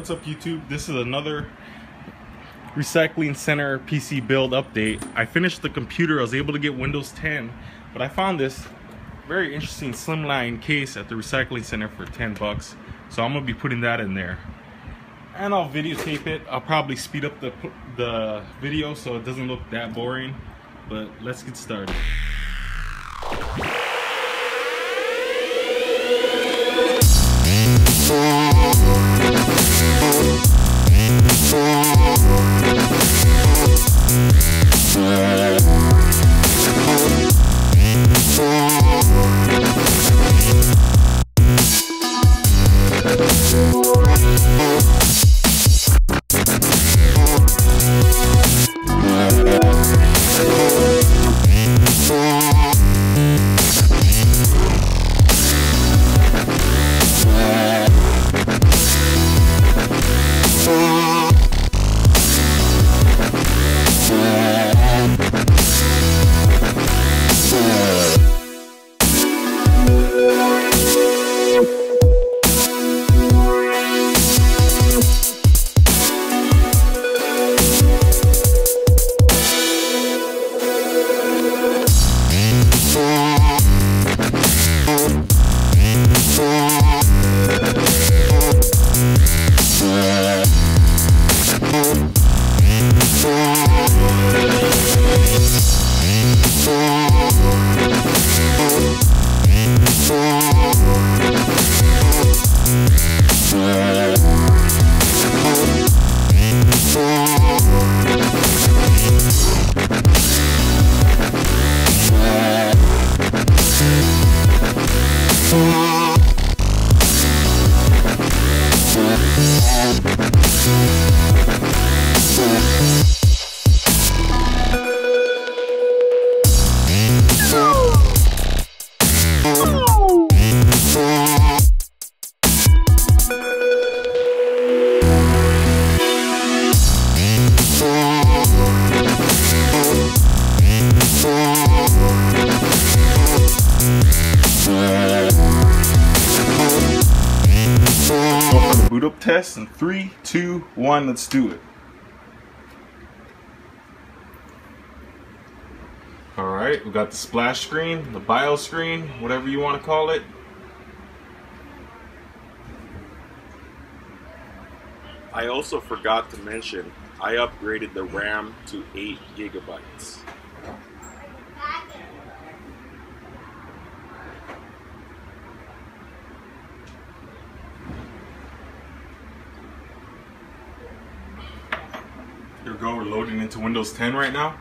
What's up YouTube? This is another recycling center PC build update. I finished the computer. I was able to get Windows 10, but I found this very interesting slimline case at the recycling center for 10 bucks. So I'm gonna be putting that in there, and I'll videotape it. I'll probably speed up the video so it doesn't look that boring, but let's get started. Boot up test in 3, 2, 1, let's do it. Alright, we got the splash screen, the BIOS screen, whatever you want to call it. I also forgot to mention, I upgraded the RAM to 8 gigabytes. Here we go, we're loading into Windows 10 right now.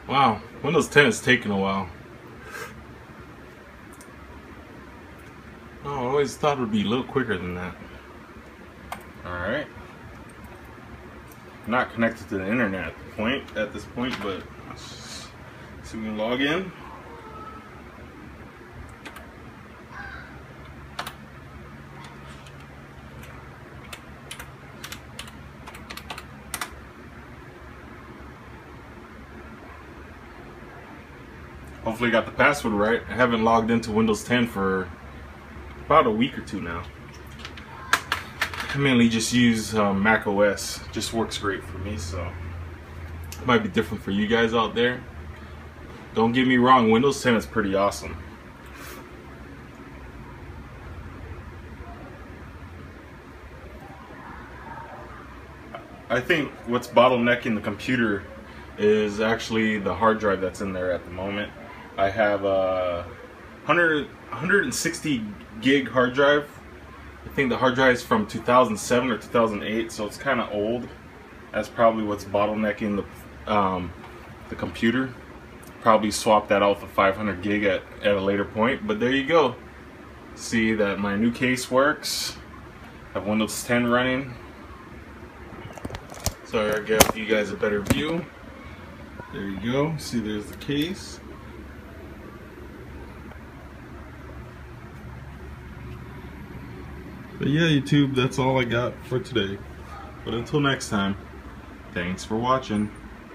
Wow, Windows 10 is taking a while. Oh, I always thought it would be a little quicker than that. Alright. Not connected to the internet at this point, but let's see if we can log in. Hopefully I got the password right. I haven't logged into Windows 10 for about a week or two now. I mainly just use Mac OS. Just works great for me, so it might be different for you guys out there. Don't get me wrong, Windows 10 is pretty awesome. I think what's bottlenecking the computer is actually the hard drive that's in there at the moment. I have a 160 gig hard drive. I think the hard drive is from 2007 or 2008, so it's kind of old. That's probably what's bottlenecking the computer. Probably swap that out for 500 gig at a later point, but there you go. See that my new case works. I have Windows 10 running. Sorry, I gave you guys a better view. There you go. See, there's the case. But yeah, YouTube, that's all I got for today. But until next time, thanks for watching.